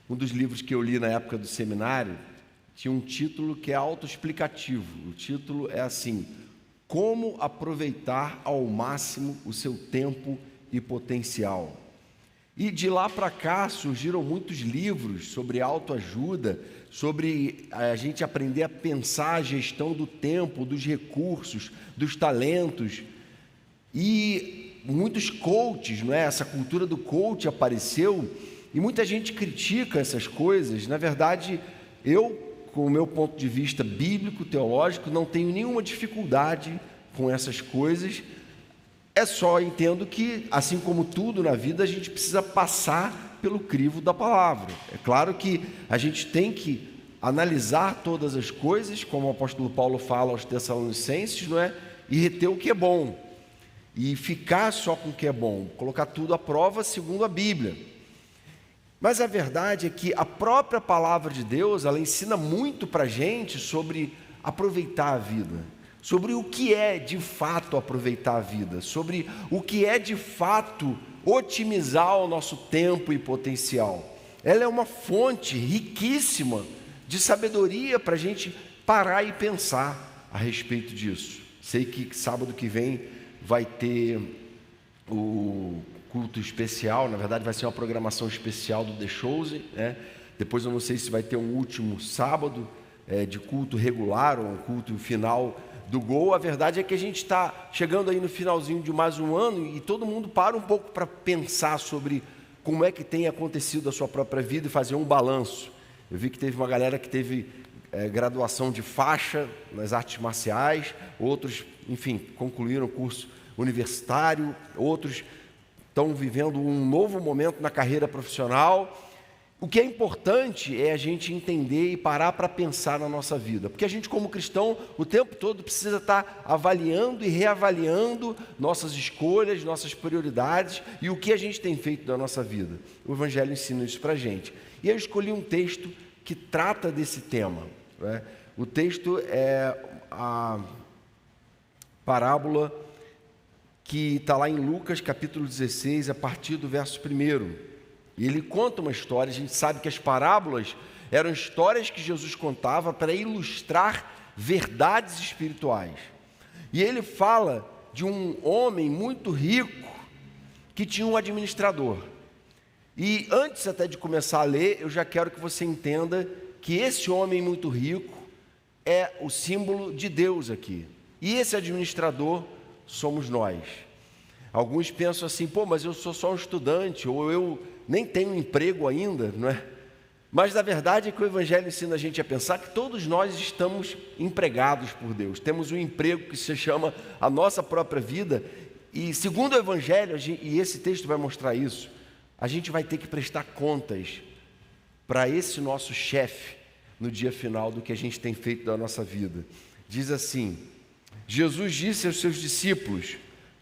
Um dos livros que eu li na época do seminário tinha um título que é autoexplicativo. O título é assim: Como aproveitar ao máximo o seu tempo e potencial. E de lá para cá surgiram muitos livros sobre autoajuda, sobre a gente aprender a pensar a gestão do tempo, dos recursos, dos talentos. E muitos coaches, não é? Essa cultura do coach apareceu e muita gente critica essas coisas. Na verdade, eu, com o meu ponto de vista bíblico, teológico, não tenho nenhuma dificuldade com essas coisas. É só entendo que, assim como tudo na vida, a gente precisa passar pelo crivo da palavra. É claro que a gente tem que analisar todas as coisas, como o apóstolo Paulo fala aos Tessalonicenses, não é? E reter o que é bom. E ficar só com o que é bom, colocar tudo à prova segundo a Bíblia. Mas a verdade é que a própria palavra de Deus, ela ensina muito para a gente sobre aproveitar a vida, sobre o que é de fato aproveitar a vida, sobre o que é de fato otimizar o nosso tempo e potencial. Ela é uma fonte riquíssima de sabedoria para a gente parar e pensar a respeito disso. Sei que sábado que vem vai ter o culto especial, na verdade vai ser uma programação especial do The Chosen, né? Depois eu não sei se vai ter um último sábado de culto regular ou um culto final do Gol. A verdade é que a gente está chegando aí no finalzinho de mais um ano e todo mundo para um pouco para pensar sobre como é que tem acontecido a sua própria vida e fazer um balanço. Eu vi que teve uma galera que teve graduação de faixa nas artes marciais, outros, enfim, concluíram o curso universitário, outros estão vivendo um novo momento na carreira profissional. O que é importante é a gente entender e parar para pensar na nossa vida, porque a gente, como cristão, o tempo todo precisa estar avaliando e reavaliando nossas escolhas, nossas prioridades e o que a gente tem feito da nossa vida. O Evangelho ensina isso para a gente. E eu escolhi um texto que trata desse tema, né? O texto é a parábola que está lá em Lucas capítulo 16, a partir do verso 1. E ele conta uma história. A gente sabe que as parábolas eram histórias que Jesus contava para ilustrar verdades espirituais. E ele fala de um homem muito rico que tinha um administrador. E antes até de começar a ler, eu já quero que você entenda que esse homem muito rico é o símbolo de Deus aqui. E esse administrador somos nós. Alguns pensam assim: pô, mas eu sou só um estudante, ou eu nem tenho emprego ainda, não é? Mas na verdade é que o Evangelho ensina a gente a pensar que todos nós estamos empregados por Deus. Temos um emprego que se chama a nossa própria vida. E segundo o Evangelho, e esse texto vai mostrar isso, a gente vai ter que prestar contas para esse nosso chefe no dia final do que a gente tem feito da nossa vida. Diz assim: Jesus disse aos seus discípulos: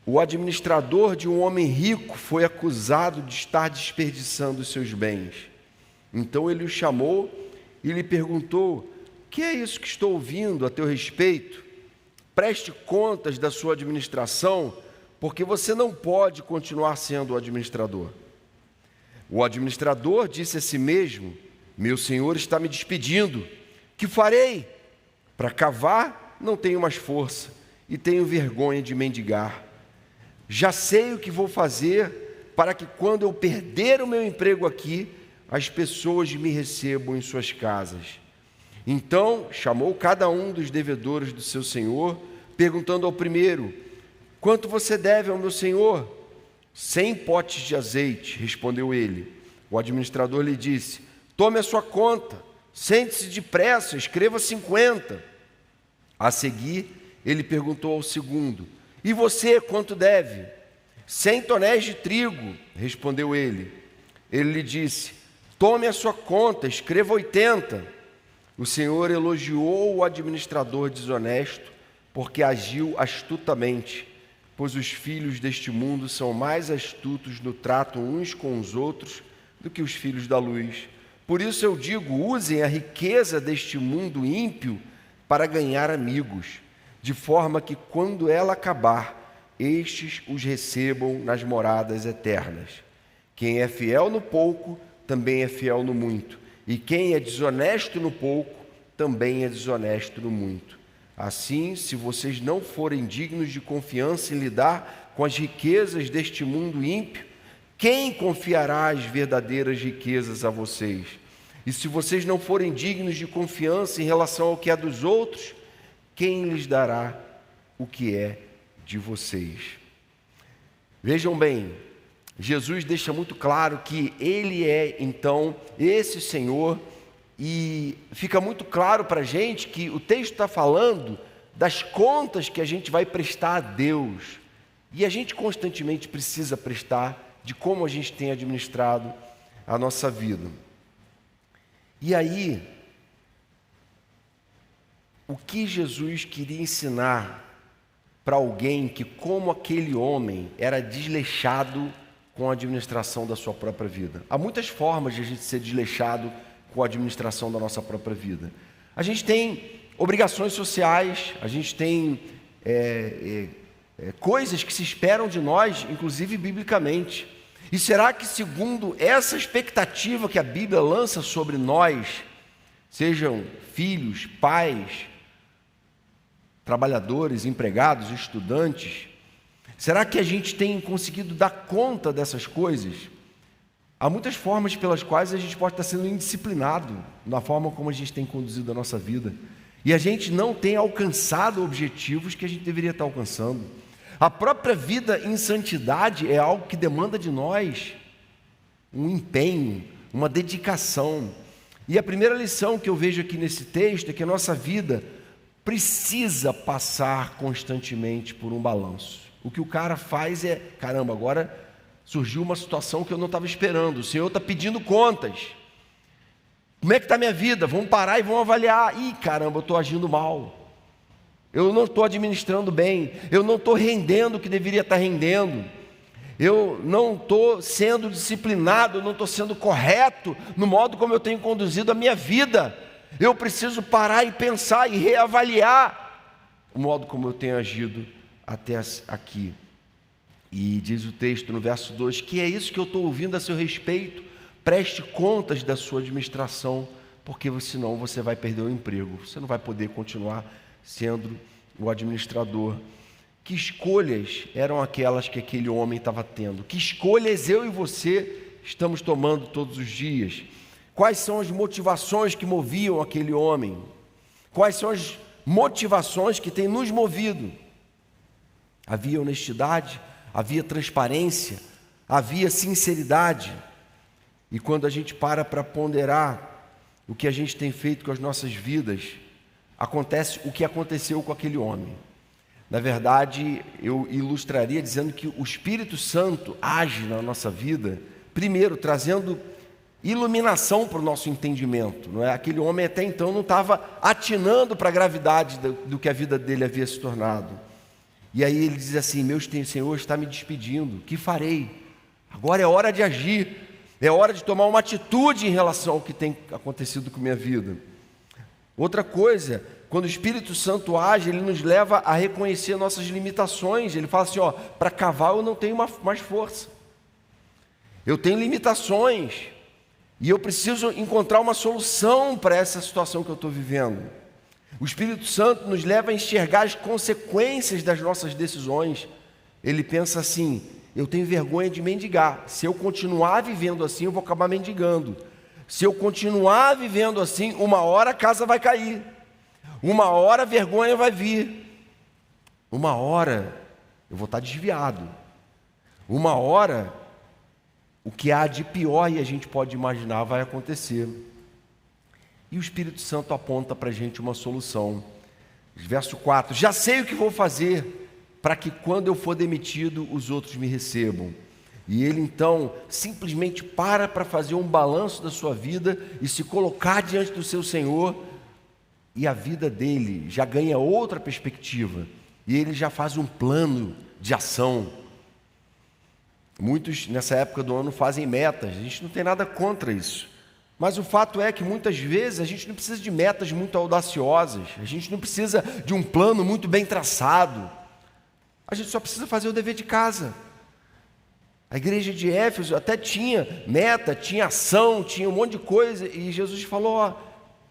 o administrador de um homem rico foi acusado de estar desperdiçando os seus bens. Então ele o chamou e lhe perguntou: o que é isso que estou ouvindo a teu respeito? Preste contas da sua administração, porque você não pode continuar sendo o administrador. O administrador disse a si mesmo: meu senhor está me despedindo. Que farei? Para cavar não tenho mais força e tenho vergonha de mendigar. Já sei o que vou fazer para que quando eu perder o meu emprego aqui, as pessoas me recebam em suas casas. Então chamou cada um dos devedores do seu senhor, perguntando ao primeiro: quanto você deve ao meu senhor? 100 potes de azeite, respondeu ele. O administrador lhe disse: tome a sua conta, sente-se depressa, escreva 50. A seguir, ele perguntou ao segundo: e você quanto deve? 100 tonéis de trigo, respondeu ele. Ele lhe disse: tome a sua conta, escreva 80. O Senhor elogiou o administrador desonesto, porque agiu astutamente, pois os filhos deste mundo são mais astutos no trato uns com os outros do que os filhos da luz. Por isso eu digo: usem a riqueza deste mundo ímpio para ganhar amigos, de forma que quando ela acabar, estes os recebam nas moradas eternas. Quem é fiel no pouco, também é fiel no muito. E quem é desonesto no pouco, também é desonesto no muito. Assim, se vocês não forem dignos de confiança em lidar com as riquezas deste mundo ímpio, quem confiará as verdadeiras riquezas a vocês? E se vocês não forem dignos de confiança em relação ao que é dos outros, quem lhes dará o que é de vocês? Vejam bem, Jesus deixa muito claro que Ele é, então, esse Senhor, e fica muito claro para a gente que o texto está falando das contas que a gente vai prestar a Deus, e a gente constantemente precisa prestar de como a gente tem administrado a nossa vida. E aí, o que Jesus queria ensinar para alguém que, como aquele homem, era desleixado com a administração da sua própria vida? Há muitas formas de a gente ser desleixado com a administração da nossa própria vida. A gente tem obrigações sociais, a gente tem coisas que se esperam de nós, inclusive biblicamente. E será que, segundo essa expectativa que a Bíblia lança sobre nós, sejam filhos, pais, trabalhadores, empregados, estudantes, será que a gente tem conseguido dar conta dessas coisas? Há muitas formas pelas quais a gente pode estar sendo indisciplinado na forma como a gente tem conduzido a nossa vida. E a gente não tem alcançado objetivos que a gente deveria estar alcançando. A própria vida em santidade é algo que demanda de nós um empenho, uma dedicação. E a primeira lição que eu vejo aqui nesse texto é que a nossa vida precisa passar constantemente por um balanço. O que o cara faz é, caramba, agora surgiu uma situação que eu não estava esperando, o Senhor está pedindo contas. Como é que está a minha vida? Vamos parar e vamos avaliar. Ih, caramba, eu estou agindo mal. Eu não estou administrando bem, eu não estou rendendo o que deveria estar rendendo, eu não estou sendo disciplinado, eu não estou sendo correto no modo como eu tenho conduzido a minha vida. Eu preciso parar e pensar e reavaliar o modo como eu tenho agido até aqui. E diz o texto no verso 2, que é isso que eu estou ouvindo a seu respeito, preste contas da sua administração, porque senão você vai perder o emprego, você não vai poder continuar sendo o administrador. Que escolhas eram aquelas que aquele homem estava tendo? Que escolhas eu e você estamos tomando todos os dias? Quais são as motivações que moviam aquele homem? Quais são as motivações que têm nos movido? Havia honestidade, havia transparência, havia sinceridade. E quando a gente para ponderar o que a gente tem feito com as nossas vidas, acontece o que aconteceu com aquele homem. Na verdade, eu ilustraria dizendo que o Espírito Santo age na nossa vida, primeiro trazendo iluminação para o nosso entendimento, não é? Aquele homem até então não estava atinando para a gravidade do que a vida dele havia se tornado. E aí ele diz assim: meu Senhor está me despedindo, que farei? Agora é hora de agir, é hora de tomar uma atitude em relação ao que tem acontecido com a minha vida. Outra coisa, quando o Espírito Santo age, ele nos leva a reconhecer nossas limitações. Ele fala assim, para cavar eu não tenho mais força, eu tenho limitações, e eu preciso encontrar uma solução para essa situação que eu estou vivendo. O Espírito Santo nos leva a enxergar as consequências das nossas decisões. Ele pensa assim: eu tenho vergonha de mendigar, se eu continuar vivendo assim eu vou acabar mendigando. Se eu continuar vivendo assim, uma hora a casa vai cair, uma hora a vergonha vai vir, uma hora eu vou estar desviado, uma hora o que há de pior e a gente pode imaginar vai acontecer. E o Espírito Santo aponta para a gente uma solução. Verso 4, já sei o que vou fazer para que quando eu for demitido os outros me recebam. E ele então simplesmente para fazer um balanço da sua vida e se colocar diante do seu Senhor, e a vida dele já ganha outra perspectiva, e ele já faz um plano de ação. Muitos nessa época do ano fazem metas, a gente não tem nada contra isso, mas o fato é que muitas vezes a gente não precisa de metas muito audaciosas, a gente não precisa de um plano muito bem traçado, a gente só precisa fazer o dever de casa. A igreja de Éfeso até tinha meta, tinha ação, tinha um monte de coisa, e Jesus falou: ó,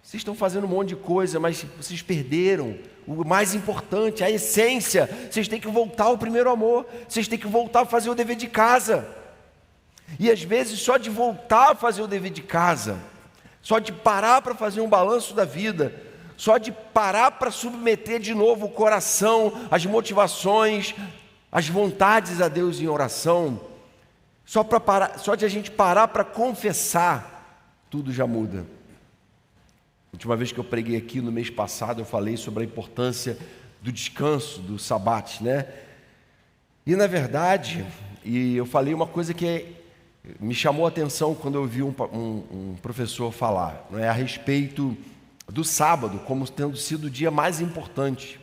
vocês estão fazendo um monte de coisa, mas vocês perderam o mais importante, a essência. Vocês têm que voltar ao primeiro amor, vocês têm que voltar a fazer o dever de casa. E às vezes só de voltar a fazer o dever de casa, só de parar para fazer um balanço da vida, só de parar para submeter de novo o coração, as motivações, as vontades a Deus em oração, só de a gente parar para confessar, tudo já muda. A última vez que eu preguei aqui, no mês passado, eu falei sobre a importância do descanso, do sabate, né? E na verdade, eu falei uma coisa que me chamou a atenção quando eu vi um professor falar, não é, a respeito do sábado como tendo sido o dia mais importante.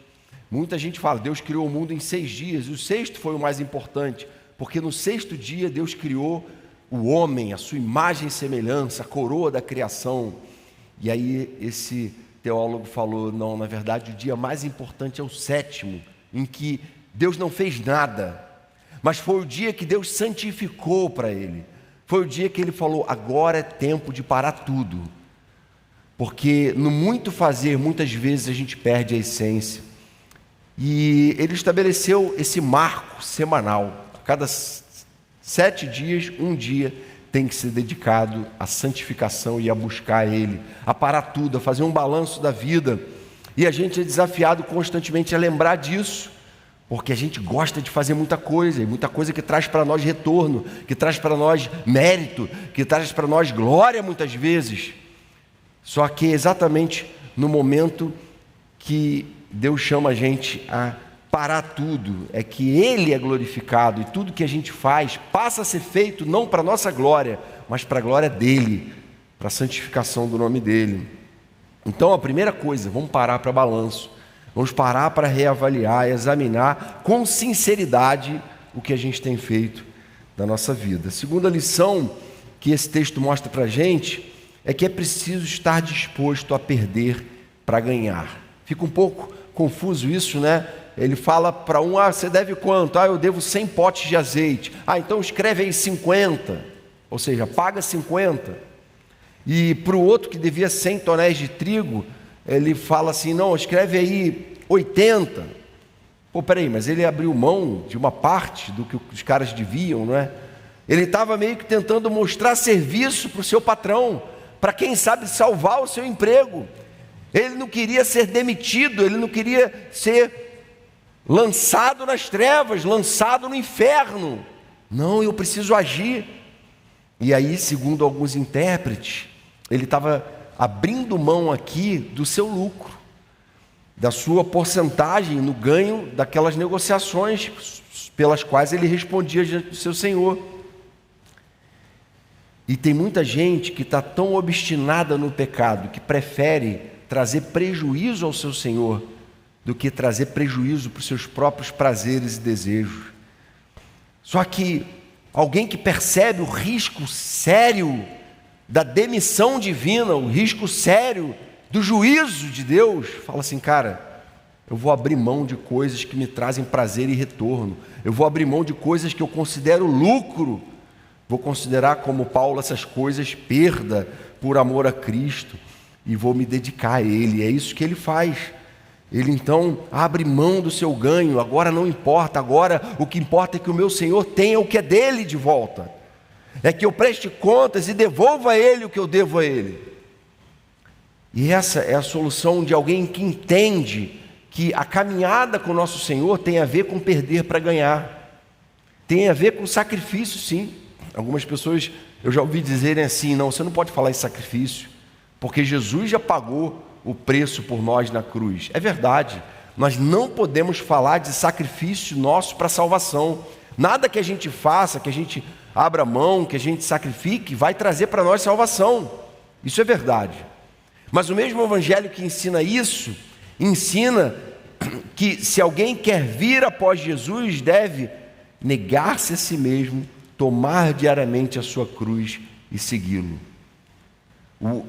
Muita gente fala, Deus criou o mundo em 6 dias, e o sexto foi o mais importante, porque no 6º dia Deus criou o homem, a sua imagem e semelhança, a coroa da criação. E aí esse teólogo falou, não, na verdade o dia mais importante é o 7º, em que Deus não fez nada, mas foi o dia que Deus santificou para ele. Foi o dia que ele falou, agora é tempo de parar tudo. Porque no muito fazer, muitas vezes a gente perde a essência. E ele estabeleceu esse marco semanal. A cada 7 dias, um dia tem que ser dedicado à santificação e a buscar Ele, a parar tudo, a fazer um balanço da vida. E a gente é desafiado constantemente a lembrar disso, porque a gente gosta de fazer muita coisa, e muita coisa que traz para nós retorno, que traz para nós mérito, que traz para nós glória muitas vezes. Só que exatamente no momento que Deus chama a gente a parar tudo, é que Ele é glorificado, e tudo que a gente faz passa a ser feito não para a nossa glória, mas para a glória dEle, para a santificação do nome dEle. Então a primeira coisa, vamos parar para balanço, vamos parar para reavaliar, examinar com sinceridade o que a gente tem feito na nossa vida. A segunda lição que esse texto mostra para a gente é que é preciso estar disposto a perder para ganhar. Fica um pouco confuso isso, né? Ele fala para um, você deve quanto? Eu devo 100 potes de azeite. Então escreve aí 50, ou seja, paga 50. E para o outro que devia 100 tonéis de trigo, ele fala assim, não, escreve aí 80. Peraí, mas ele abriu mão de uma parte do que os caras deviam, não é? Ele estava meio que tentando mostrar serviço para o seu patrão, para quem sabe salvar o seu emprego. Ele não queria ser demitido, ele não queria ser lançado nas trevas, lançado no inferno. Não, eu preciso agir. E aí, segundo alguns intérpretes, ele estava abrindo mão aqui do seu lucro, da sua porcentagem no ganho daquelas negociações pelas quais ele respondia diante do seu Senhor. E tem muita gente que está tão obstinada no pecado, que prefere trazer prejuízo ao seu Senhor, do que trazer prejuízo para os seus próprios prazeres e desejos. Só que alguém que percebe o risco sério da demissão divina, o risco sério do juízo de Deus, fala assim, cara, eu vou abrir mão de coisas que me trazem prazer e retorno, eu vou abrir mão de coisas que eu considero lucro, vou considerar como Paulo essas coisas perda por amor a Cristo, e vou me dedicar a Ele. É isso que ele faz. Ele então abre mão do seu ganho. Agora não importa, agora o que importa é que o meu Senhor tenha o que é dele de volta, é que eu preste contas e devolva a Ele o que eu devo a Ele. E essa é a solução de alguém que entende que a caminhada com o nosso Senhor tem a ver com perder para ganhar, tem a ver com sacrifício, sim. Algumas pessoas, eu já ouvi dizerem assim, não, você não pode falar em sacrifício, porque Jesus já pagou o preço por nós na cruz. É verdade, nós não podemos falar de sacrifício nosso para salvação. Nada que a gente faça, que a gente abra mão, que a gente sacrifique, vai trazer para nós salvação. Isso é verdade. Mas o mesmo evangelho que ensina isso, ensina que se alguém quer vir após Jesus, deve negar-se a si mesmo, tomar diariamente a sua cruz e segui-lo.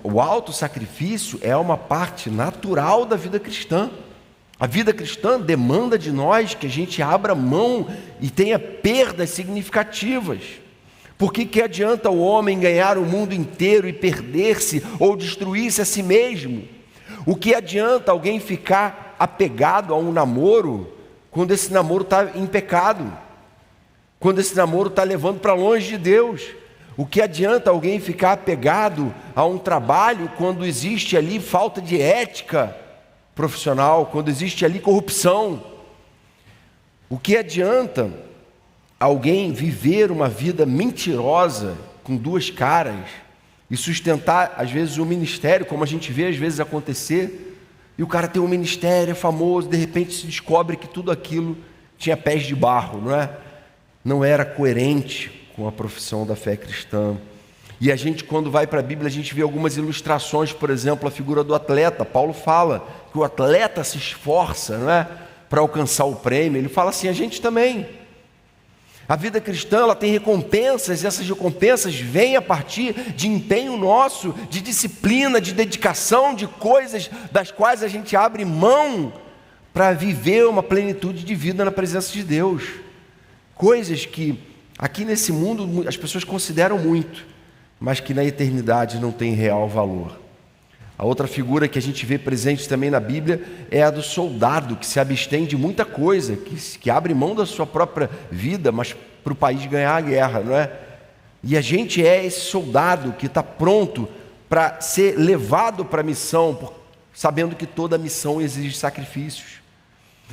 O autossacrifício é uma parte natural da vida cristã. A vida cristã demanda de nós que a gente abra mão e tenha perdas significativas. Por que adianta o homem ganhar o mundo inteiro e perder-se ou destruir-se a si mesmo? O que adianta alguém ficar apegado a um namoro quando esse namoro está em pecado? Quando esse namoro está levando para longe de Deus? O que adianta alguém ficar apegado a um trabalho quando existe ali falta de ética profissional, quando existe ali corrupção? O que adianta alguém viver uma vida mentirosa com duas caras e sustentar às vezes um ministério, como a gente vê às vezes acontecer, e o cara tem um ministério, é famoso, de repente se descobre que tudo aquilo tinha pés de barro, não é? Não era coerente com a profissão da fé cristã. E a gente, quando vai para a Bíblia, a gente vê algumas ilustrações, por exemplo, a figura do atleta. Paulo fala que o atleta se esforça, não é, para alcançar o prêmio. Ele fala assim, a gente também. A vida cristã, ela tem recompensas, e essas recompensas vêm a partir de empenho nosso, de disciplina, de dedicação, de coisas das quais a gente abre mão para viver uma plenitude de vida na presença de Deus. Coisas que aqui nesse mundo as pessoas consideram muito, mas que na eternidade não tem real valor. A outra figura que a gente vê presente também na Bíblia é a do soldado, que se abstém de muita coisa, que abre mão da sua própria vida, mas para o país ganhar a guerra, não é? E a gente é esse soldado que está pronto para ser levado para a missão, sabendo que toda missão exige sacrifícios.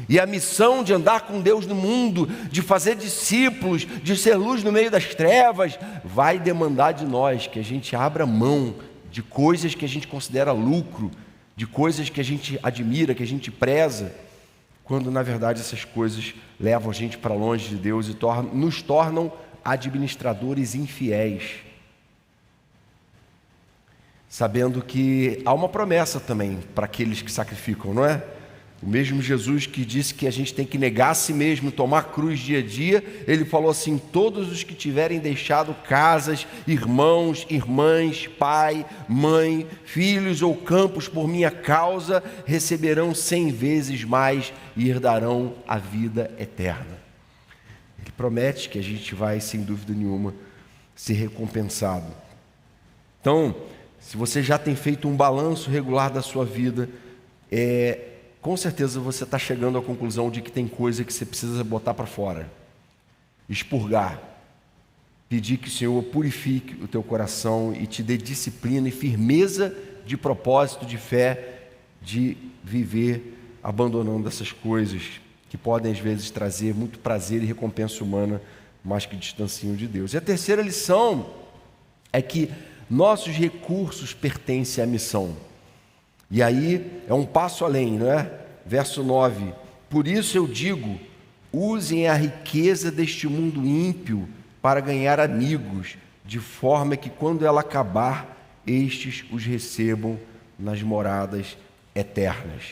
E a missão de andar com Deus no mundo, de fazer discípulos, de ser luz no meio das trevas, vai demandar de nós que a gente abra mão de coisas que a gente considera lucro, de coisas que a gente admira, que a gente preza, quando na verdade essas coisas levam a gente para longe de Deus e nos tornam administradores infiéis. Sabendo que há uma promessa também para aqueles que sacrificam, não é? O mesmo Jesus que disse que a gente tem que negar a si mesmo, tomar cruz dia a dia, ele falou assim, todos os que tiverem deixado casas, irmãos, irmãs, pai, mãe, filhos ou campos por minha causa, receberão 100 vezes mais e herdarão a vida eterna. Ele promete que a gente vai, sem dúvida nenhuma, ser recompensado. Então, se você já tem feito um balanço regular da sua vida, com certeza você está chegando à conclusão de que tem coisa que você precisa botar para fora, expurgar, pedir que o Senhor purifique o teu coração e te dê disciplina e firmeza de propósito, de fé, de viver abandonando essas coisas que podem às vezes trazer muito prazer e recompensa humana, mas que distanciam de Deus. E a terceira lição é que nossos recursos pertencem à missão. E aí é um passo além, não é? Verso 9, por isso eu digo, usem a riqueza deste mundo ímpio para ganhar amigos, de forma que quando ela acabar, estes os recebam nas moradas eternas.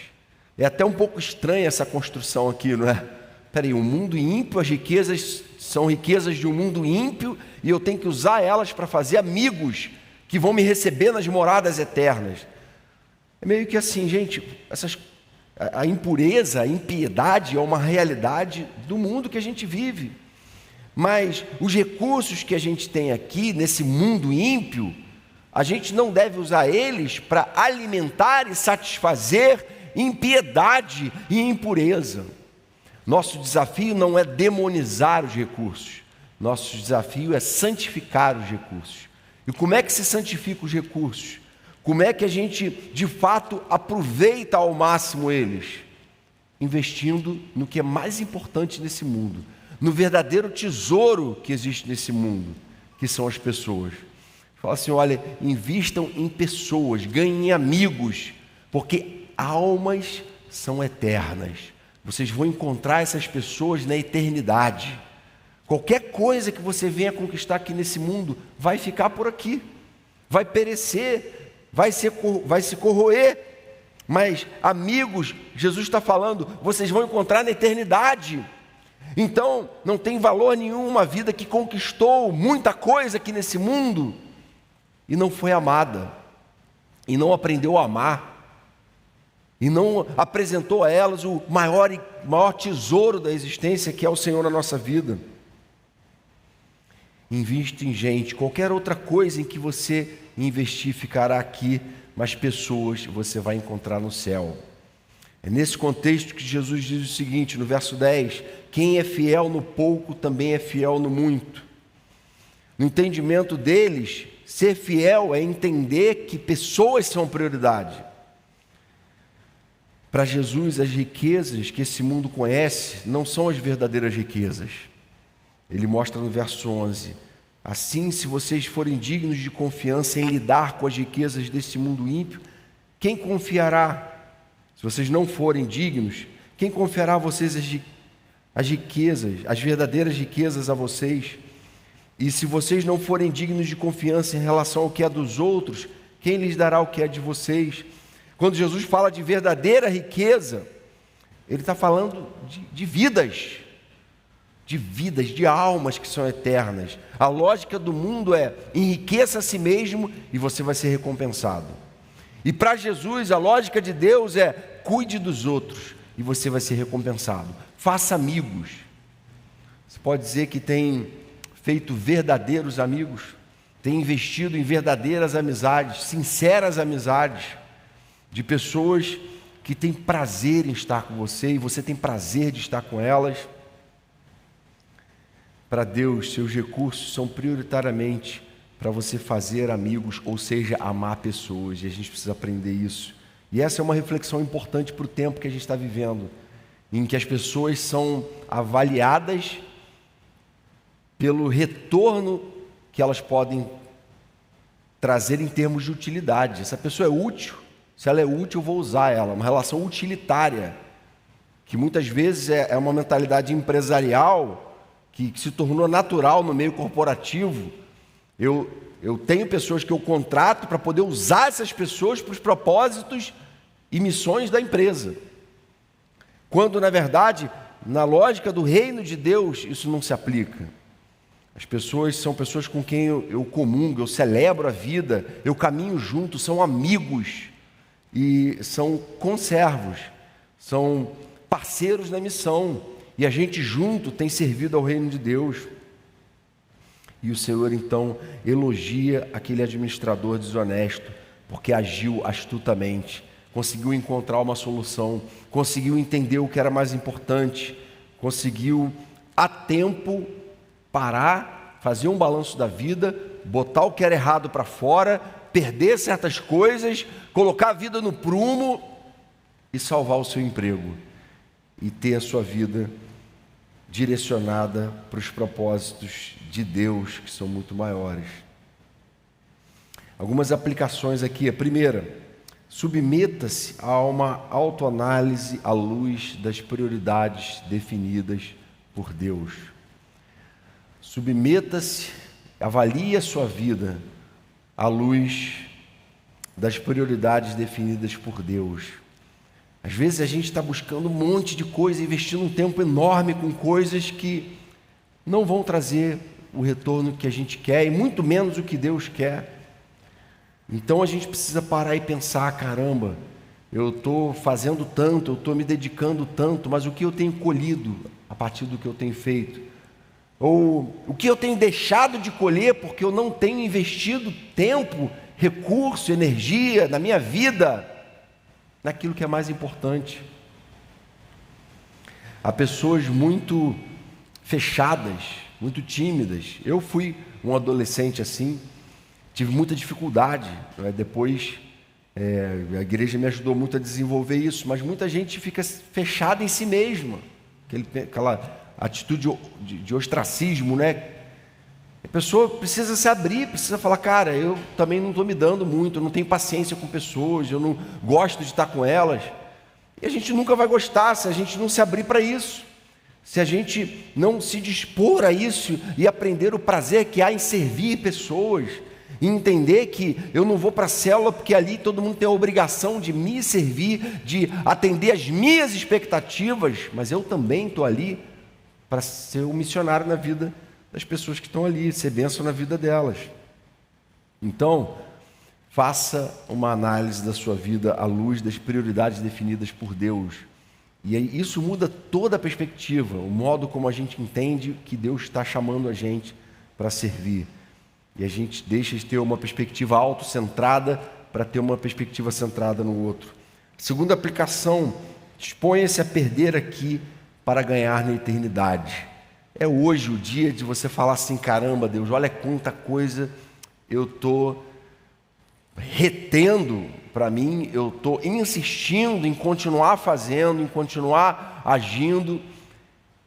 É até um pouco estranha essa construção aqui, não é? Espera aí, o mundo ímpio, as riquezas são riquezas de um mundo ímpio e eu tenho que usar elas para fazer amigos que vão me receber nas moradas eternas. É meio que assim, gente, a impureza, a impiedade é uma realidade do mundo que a gente vive. Mas os recursos que a gente tem aqui, nesse mundo ímpio, a gente não deve usar eles para alimentar e satisfazer impiedade e impureza. Nosso desafio não é demonizar os recursos. Nosso desafio é santificar os recursos. E como é que se santifica os recursos? Como é que a gente, de fato, aproveita ao máximo eles? Investindo no que é mais importante nesse mundo, no verdadeiro tesouro que existe nesse mundo, que são as pessoas. Fala assim, olha, invistam em pessoas, ganhem amigos, porque almas são eternas. Vocês vão encontrar essas pessoas na eternidade. Qualquer coisa que você venha conquistar aqui nesse mundo vai ficar por aqui, vai perecer, vai se corroer, mas amigos, Jesus está falando, vocês vão encontrar na eternidade. Então, não tem valor nenhum uma vida que conquistou muita coisa aqui nesse mundo e não foi amada, e não aprendeu a amar. e não apresentou a elas o maior tesouro da existência, que é o Senhor na nossa vida. Invista em gente. Qualquer outra coisa em que você investir ficará aqui, mas pessoas você vai encontrar no céu. É nesse contexto que Jesus diz o seguinte, no verso 10: quem é fiel no pouco também é fiel no muito. No entendimento deles, ser fiel é entender que pessoas são prioridade. Para Jesus, as riquezas que esse mundo conhece não são as verdadeiras riquezas. Ele mostra no verso 11: assim, se vocês forem dignos de confiança em lidar com as riquezas desse mundo ímpio, quem confiará? Se vocês não forem dignos, quem confiará a vocês as riquezas, as verdadeiras riquezas a vocês? E se vocês não forem dignos de confiança em relação ao que é dos outros, quem lhes dará o que é de vocês? Quando Jesus fala de verdadeira riqueza, Ele está falando de vidas, de almas que são eternas. A lógica do mundo é: enriqueça a si mesmo e você vai ser recompensado. E para Jesus, a lógica de Deus é: cuide dos outros e você vai ser recompensado. Faça amigos. Você pode dizer que tem feito verdadeiros amigos, tem investido em verdadeiras amizades, sinceras amizades, de pessoas que têm prazer em estar com você e você tem prazer de estar com elas. Para Deus, seus recursos são prioritariamente para você fazer amigos, ou seja, amar pessoas, e a gente precisa aprender isso. E essa é uma reflexão importante para o tempo que a gente está vivendo, em que as pessoas são avaliadas pelo retorno que elas podem trazer em termos de utilidade. Essa pessoa é útil, se ela é útil eu vou usar ela, uma relação utilitária, que muitas vezes é uma mentalidade empresarial que se tornou natural no meio corporativo. Eu tenho pessoas que eu contrato para poder usar essas pessoas para os propósitos e missões da empresa, quando na verdade, na lógica do reino de Deus, isso não se aplica. As pessoas são pessoas com quem eu comungo, eu celebro a vida, eu caminho junto, são amigos e são conservos, são parceiros na missão, e a gente junto tem servido ao reino de Deus. E o Senhor então elogia aquele administrador desonesto, porque agiu astutamente, conseguiu encontrar uma solução, conseguiu entender o que era mais importante, conseguiu a tempo parar, fazer um balanço da vida, botar o que era errado para fora, perder certas coisas, colocar a vida no prumo e salvar o seu emprego e ter a sua vida direcionada para os propósitos de Deus, que são muito maiores. Algumas aplicações aqui. A primeira: submeta-se a uma autoanálise à luz das prioridades definidas por Deus. Submeta-se, avalie a sua vida à luz das prioridades definidas por Deus. Às vezes a gente está buscando um monte de coisa, investindo um tempo enorme com coisas que não vão trazer o retorno que a gente quer, e muito menos o que Deus quer. Então a gente precisa parar e pensar: caramba, eu estou fazendo tanto, eu estou me dedicando tanto, mas o que eu tenho colhido a partir do que eu tenho feito? Ou o que eu tenho deixado de colher porque eu não tenho investido tempo, recurso, energia na minha vida naquilo que é mais importante? Há pessoas muito fechadas, muito tímidas. Eu fui um adolescente assim, tive muita dificuldade. Depois a igreja me ajudou muito a desenvolver isso, mas muita gente fica fechada em si mesma, aquela atitude de ostracismo, né? A pessoa precisa se abrir, precisa falar: cara, eu também não estou me dando muito, eu não tenho paciência com pessoas, eu não gosto de estar com elas. E a gente nunca vai gostar se a gente não se abrir para isso, se a gente não se dispor a isso e aprender o prazer que há em servir pessoas, e entender que eu não vou para a célula porque ali todo mundo tem a obrigação de me servir, de atender as minhas expectativas, mas eu também estou ali para ser um missionário na vida das pessoas que estão ali, ser bênção na vida delas. Então, Faça uma análise da sua vida à luz das prioridades definidas por Deus. E aí isso muda toda a perspectiva, o modo como a gente entende que Deus está chamando a gente para servir. E a gente deixa de ter uma perspectiva autocentrada para ter uma perspectiva centrada no outro. Segunda aplicação, exponha-se a perder aqui para ganhar na eternidade. É hoje o dia de você falar assim: caramba, Deus, olha quanta coisa eu estou retendo para mim, eu estou insistindo em continuar fazendo, em continuar agindo,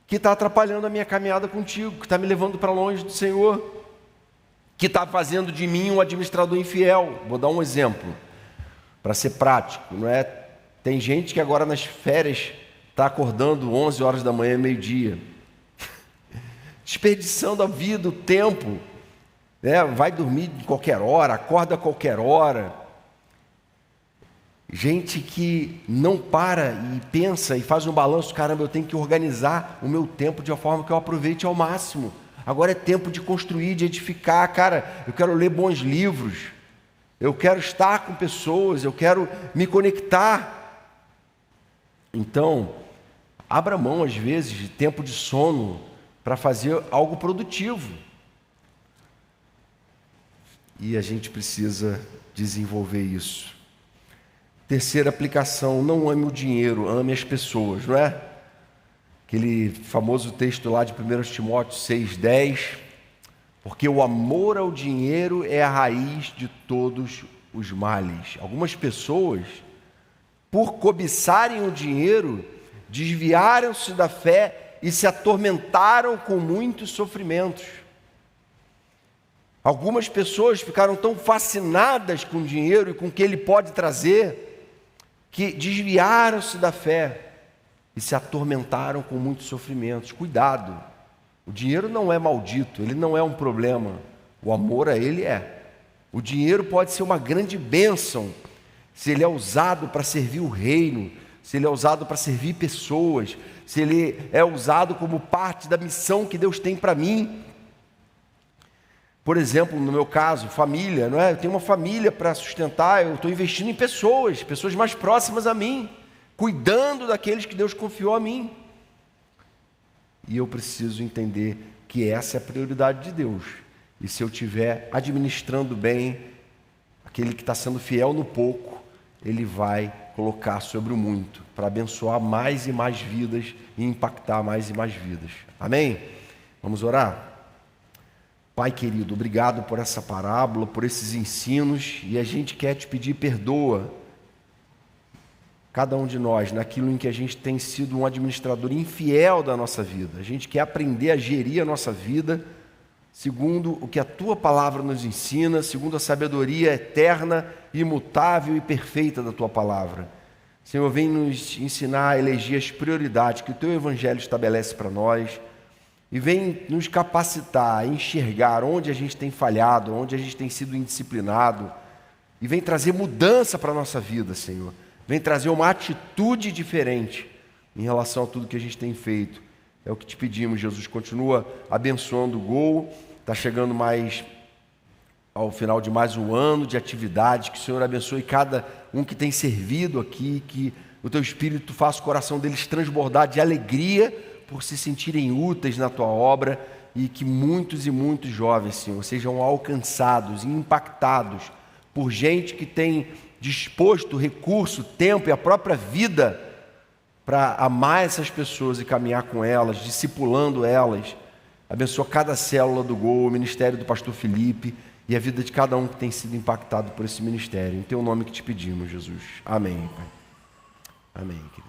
que está atrapalhando a minha caminhada contigo, que está me levando para longe do Senhor, que está fazendo de mim um administrador infiel. Vou dar um exemplo, para ser prático, não é? Tem gente que agora nas férias está acordando 11 horas da manhã, meio-dia, desperdiçando a vida, o tempo, né? Vai dormir de qualquer hora, acorda a qualquer hora. Gente que não para e pensa e faz um balanço: caramba, eu tenho que organizar o meu tempo de uma forma que eu aproveite ao máximo. Agora é tempo de construir, de edificar. Cara, eu quero ler bons livros, eu quero estar com pessoas, eu quero me conectar. Então, abra mão às vezes de tempo de sono para fazer algo produtivo. E a gente precisa desenvolver isso. Terceira aplicação: não ame o dinheiro, ame as pessoas, não é? Aquele famoso texto lá de 1 Timóteo 6,10, porque o amor ao dinheiro é a raiz de todos os males. Algumas pessoas, por cobiçarem o dinheiro, desviaram-se da fé e se atormentaram com muitos sofrimentos. Algumas pessoas ficaram tão fascinadas com o dinheiro e com o que ele pode trazer, que desviaram-se da fé e se atormentaram com muitos sofrimentos. Cuidado, o dinheiro não é maldito, ele não é um problema, o amor a ele é. O dinheiro pode ser uma grande bênção, se ele é usado para servir o reino, se ele é usado para servir pessoas, se ele é usado como parte da missão que Deus tem para mim. Por exemplo, no meu caso, família, não é? Eu tenho uma família para sustentar, eu estou investindo em pessoas mais próximas a mim, cuidando daqueles que Deus confiou a mim. E eu preciso entender que essa é a prioridade de Deus. E se eu estiver administrando bem, aquele que está sendo fiel no pouco, ele vai colocar sobre o muito, para abençoar mais e mais vidas e impactar mais e mais vidas. Amém? Vamos orar? Pai querido, obrigado por essa parábola, por esses ensinos, e a gente quer te pedir: perdoa cada um de nós naquilo em que a gente tem sido um administrador infiel da nossa vida. A gente quer aprender a gerir a nossa vida segundo o que a tua palavra nos ensina, segundo a sabedoria eterna, imutável e perfeita da tua palavra. Senhor, vem nos ensinar a eleger as prioridades que o teu evangelho estabelece para nós, e vem nos capacitar a enxergar onde a gente tem falhado, onde a gente tem sido indisciplinado, e vem trazer mudança para a nossa vida, Senhor. Vem trazer uma atitude diferente em relação a tudo que a gente tem feito. É o que te pedimos, Jesus. Continua abençoando o Gol. Está chegando mais ao final de mais um ano de atividade. Que o Senhor abençoe cada um que tem servido aqui, que o teu Espírito faça o coração deles transbordar de alegria por se sentirem úteis na tua obra, e que muitos e muitos jovens, Senhor, sejam alcançados e impactados por gente que tem disposto recurso, tempo e a própria vida para amar essas pessoas e caminhar com elas, discipulando elas. Abençoa cada célula do Gol, o ministério do pastor Felipe e a vida de cada um que tem sido impactado por esse ministério. Em teu nome que te pedimos, Jesus. Amém, Pai. Amém, querido.